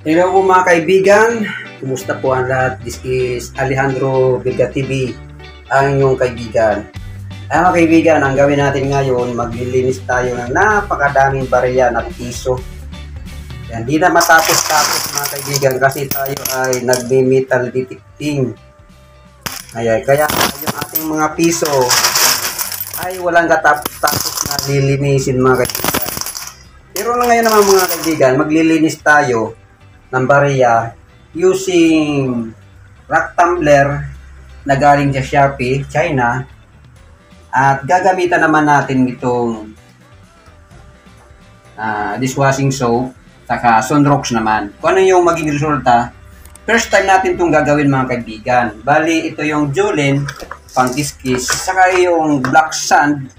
Hello po mga kaibigan, kumusta po ang lahat? This is Alejandro Vega TV, ang inyong kaibigan. Mga kaibigan, ang gawin natin ngayon, maglilinis tayo ng napakadaming barya na piso. Yan, di na matapos-tapos mga kaibigan kasi tayo ay nagme-metal detecting. Ayan, kaya yung ating mga piso ay walang katapos-tapos na lilinisin mga kaibigan. Pero ngayon naman mga kaibigan, maglilinis tayo ng barya using rock tumbler na galing sa Shopee, China, at gagamitan naman natin itong dishwashing soap saka Sunrox naman. Kung ano yung maging resulta, first time natin itong gagawin mga kaibigan. Bali, ito yung Julin pang-kiskis saka yung black sand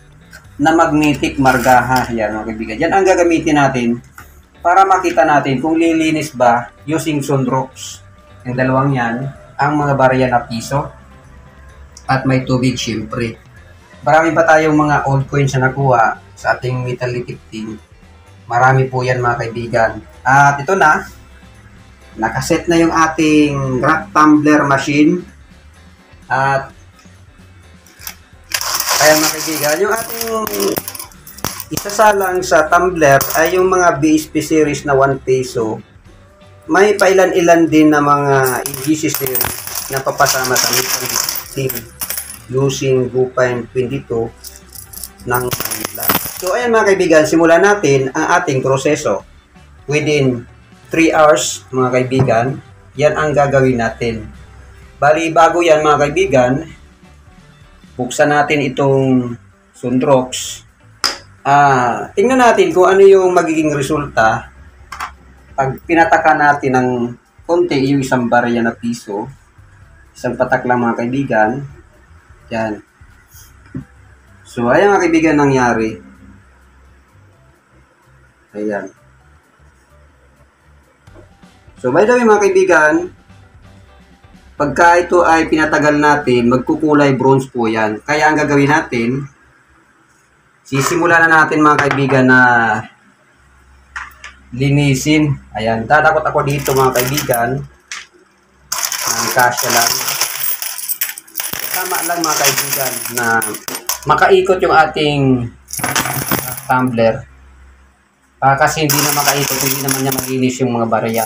na magnetic margaha. Yan mga kaibigan, yan ang gagamitin natin para makita natin kung lilinis ba using Sunrox. Yung dalawang yan, ang mga barya na piso at may tubig syempre. Marami pa tayong mga old coins na nakuha sa ating metal detecting. Marami po yan mga kaibigan. At ito na, nakaset na yung ating rock tumbler machine. At kaya mga kaibigan, yung ating isasalang sa tumbler ay yung mga BSP series na 1 peso. May pailan-ilan din na mga EGC series na papasama sa metal detecting using Gupine 22 ng Manila. So ayan mga kaibigan, simulan natin ang ating proseso. Within 3 hours mga kaibigan, yan ang gagawin natin. Bali bago yan mga kaibigan, buksan natin itong Sunrox. Tingnan natin kung ano yung magiging resulta pag pinataka natin ng konti yung isang barya na piso. Isang patak lang mga kaibigan. Yan. So, ayan mga kaibigan nangyari. Ayan. So, by the way mga kaibigan, pagka ito ay pinatagal natin, magkukulay bronze po yan. Kaya ang gagawin natin, simulan na natin mga kaibigan na linisin. Ayan, dadakot ako dito mga kaibigan. Ang kasya lang. Tama lang mga kaibigan na makaikot yung ating tumbler. Kasi hindi na makaikot, hindi naman niya malinis yung mga barya.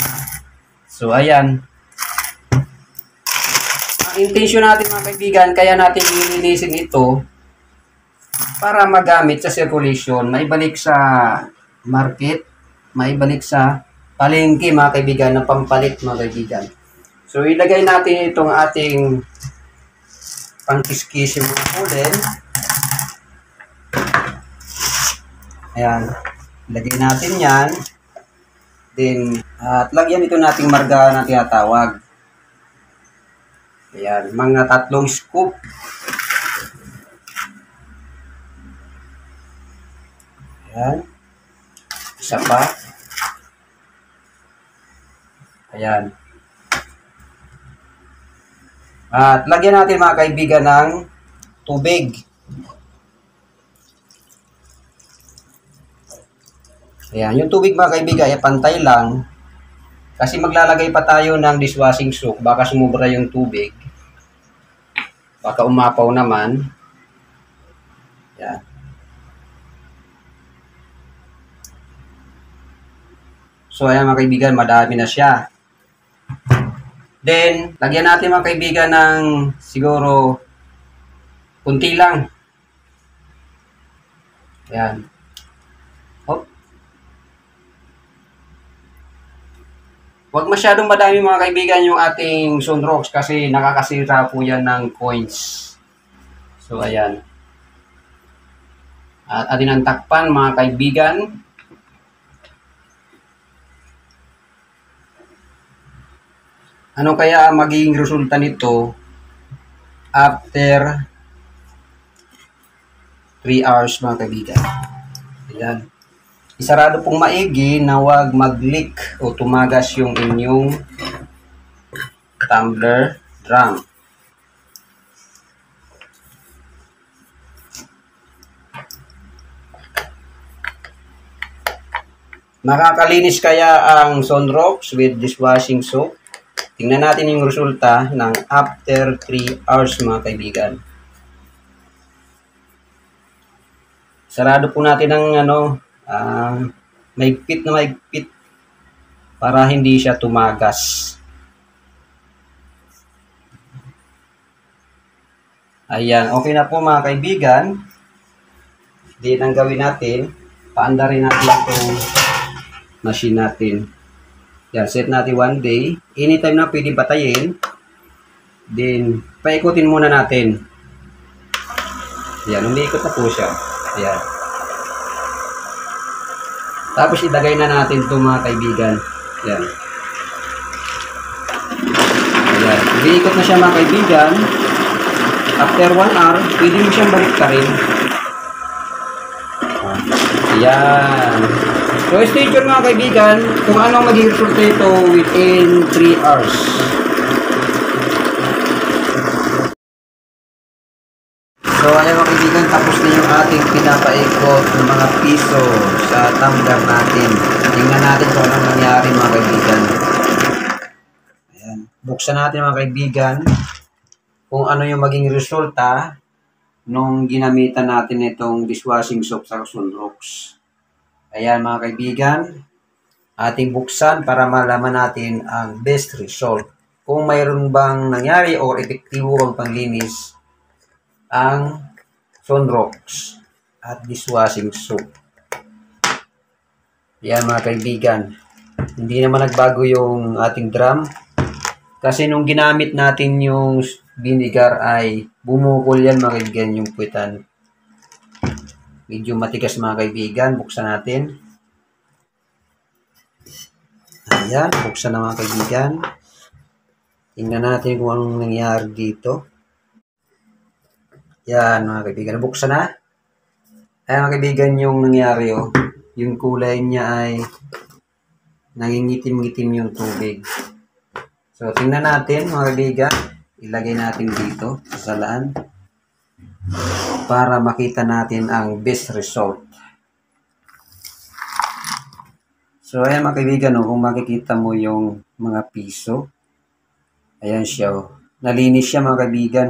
So ayan. Ang intention natin mga kaibigan, kaya natin lilinisin ito para magamit sa circulation, maibalik sa market, maibalik sa palengke mga kaibigan, ng pampalit mga kaibigan. So ilagay natin itong ating pangkiskis yung mga ulen. Ayan, ilagay natin yan. Then, at lagyan ito nating marga na tinatawag. Ayan, mga 3 scoop. Ayan. Isa pa. Ayan. At lagyan natin mga kaibigan ng tubig. Ayan. Yung tubig mga kaibigan ay pantay lang. Kasi maglalagay pa tayo ng dishwashing soap. Baka sumubra yung tubig. Baka umapaw naman. Ayan. So, ayan mga kaibigan, madami na siya. Then, lagyan natin mga kaibigan ng siguro kunti lang. Ayan. Oh. Huwag masyadong madami mga kaibigan yung ating Sunrox kasi nakakasira po yan ng coins. So, ayan. At atin ang takpan mga kaibigan. Ano kaya ang magiging resulta nito after 3 hours mga kaibigan? Ayan. Isarado pong maigi na huwag mag-leak o tumagas yung inyong tumbler drum. Makakalinis kaya ang Sunrocks with dishwashing soap? Tingnan natin yung resulta ng after 3 hours mga kaibigan. Sarado po natin ng maigpit na maigpit para hindi siya tumagas. Ayan, okay na po mga kaibigan. Then ang gawin natin, paandarin natin itong machine natin. Yan, set natin 1 day. Anytime na pwede batayin. Then, paikutin muna natin. Yan, umiikot na po siya. Yan. Tapos ilagay na natin ito mga kaibigan. Yan. Ayan. Umiikot na siya mga kaibigan. After 1 hour, pwede mo siyang balik ka rin. Ayan. So, stay tuned mga kaibigan kung ano magiging resulta ito within 3 hours. So, ayan mga kaibigan, tapos na yung ating pinapaikot ng mga piso sa tumbler natin. Tingnan natin kung anong nangyari mga kaibigan. Ayan. Buksan natin mga kaibigan kung ano yung maging resulta nung ginamitan natin itong dishwashing soap sa Sunrocks. Ayan mga kaibigan, ating buksan para malaman natin ang best result. Kung mayroon bang nangyari o epektibo bang panglinis ang Sunrocks at dishwashing soap. Ayan mga kaibigan, hindi naman nagbago yung ating drum. Kasi nung ginamit natin yung vinegar ay bumukol yan mga kaibigan yung puwitan. Medyo matigas mga kaibigan. Buksan natin. Ayan. Buksan na mga kaibigan. Tingnan natin kung anong nangyari dito. Ayan mga kaibigan. Buksan na. Ayan mga kaibigan yung nangyari. Oh. Yung kulay niya ay nangingitim-ngitim yung tubig. So tingnan natin mga kaibigan. Ilagay natin dito sa salaan para makita natin ang best result. So, ayan mga kaibigan, kung makikita mo yung mga piso, ayan siya. Nalinis siya mga kaibigan.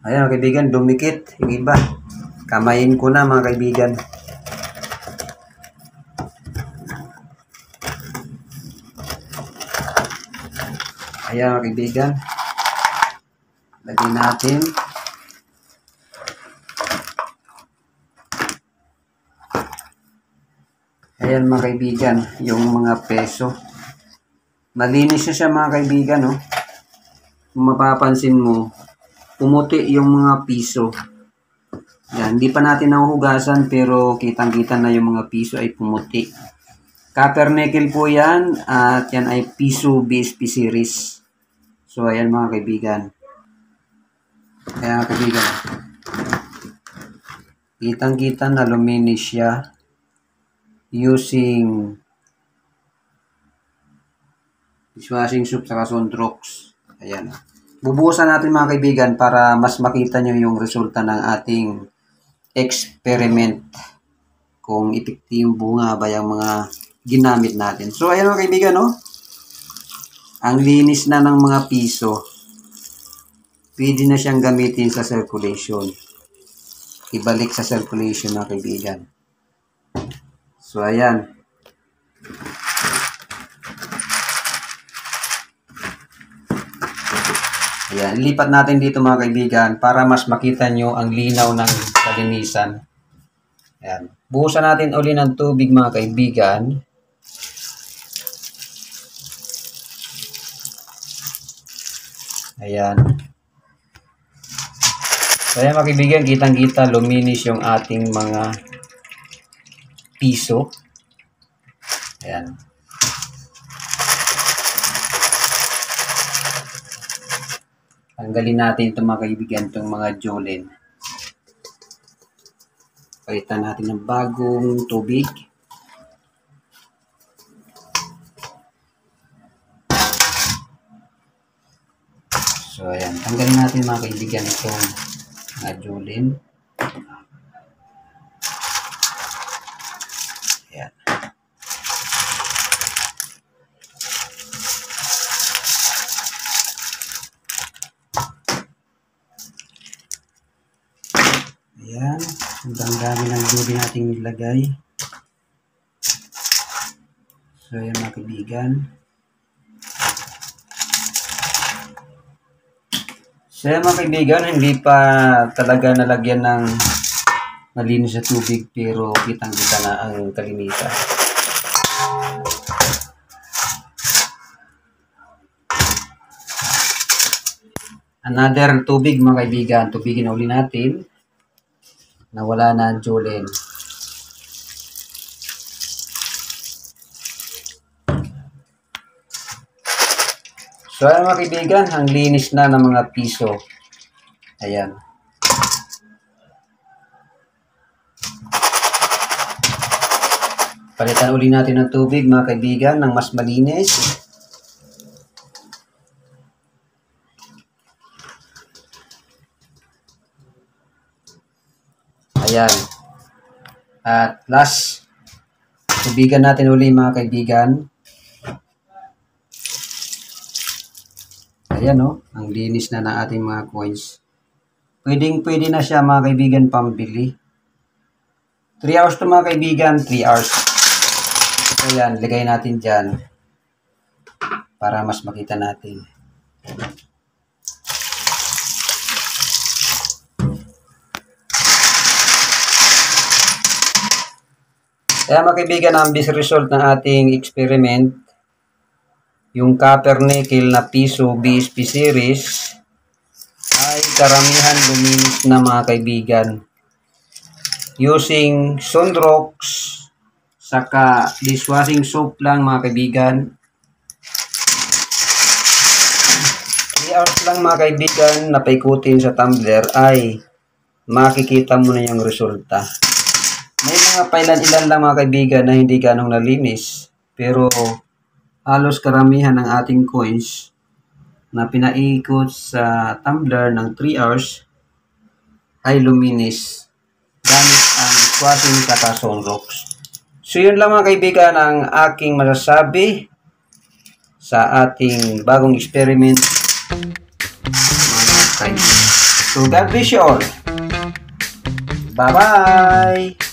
Ayan mga kaibigan, dumikit. Yung iba, kamayin ko na mga kaibigan. Ayan mga kaibigan. Lagyan natin. Ayan mga kaibigan, yung mga peso. Malinis siya mga kaibigan, no? Kung mapapansin mo, pumuti yung mga piso. Yan, hindi pa natin nahuhugasan pero kitang-kita na yung mga piso ay pumuti. Copper nickel po yan at yan ay piso BSP series. So, ayan mga kaibigan. Ayan mga kaibigan. Kitang-kita na luminis siya using dishwashing soap sa Sunrocks. Ayan. Bubuhusan natin mga kaibigan para mas makita nyo yung resulta ng ating experiment. Kung epektibo nga ba yung mga ginamit natin. So, ayan mga kaibigan, no? Ang linis na ng mga piso. Pwede na siyang gamitin sa circulation. Ibalik sa circulation mga kaibigan. So, ayan. Ayan. Lipat natin dito mga kaibigan para mas makita nyo ang linaw ng kalinisan. Ayan. Buhusan natin uli ng tubig mga kaibigan. Ayan. So, ayan mga kaibigan, kitang-kita luminis yung ating mga piso. Ayan. Tanggalin natin itong mga kaibigan, itong mga Jolene. Palitan natin ng bagong tubig. So, ayan. Tanggalin natin mga kaibigan itong Julin. Ayan. Ayan. Ang dami ng Julin nating nilagay. So, ayan mga kaibigan. So, ayan mga kaibigan, hindi pa talaga nalagyan ng malinis na tubig pero kitang-kita na ang kalinisan. Another tubig mga kaibigan, tubigin na uli natin na wala na ang Julin. So ayan mga kaibigan, ang linis na ng mga piso. Ayan. Palitan uli natin ng tubig mga kaibigan ng mas malinis. Ayan. At last, tubigan natin uli mga kaibigan. Ayan o, ang linis na ng ating mga coins. Pwede na siya mga kaibigan pambili. 3 hours to mga kaibigan, 3 hours. Ayan, lagay natin dyan para mas makita natin. Kaya mga kaibigan, ang best result ng ating experiment, yung copper nickel na piso BSP series ay karamihan luminis na mga kaibigan. Using Sunrox saka dishwashing soap lang mga kaibigan. 3 hours lang mga kaibigan na paikutin sa tumbler ay makikita mo na yung resulta. May mga pailan-ilan lang mga kaibigan na hindi ganong nalinis, pero halos karamihan ng ating coins na pinaikot sa tumbler ng 3 hours ay luminis gamit ang dishwashing saka Sunrox. So yun lang mga kaibigan ang aking masasabi sa ating bagong experiment mga kaibigan. So God bless you all. Bye-bye!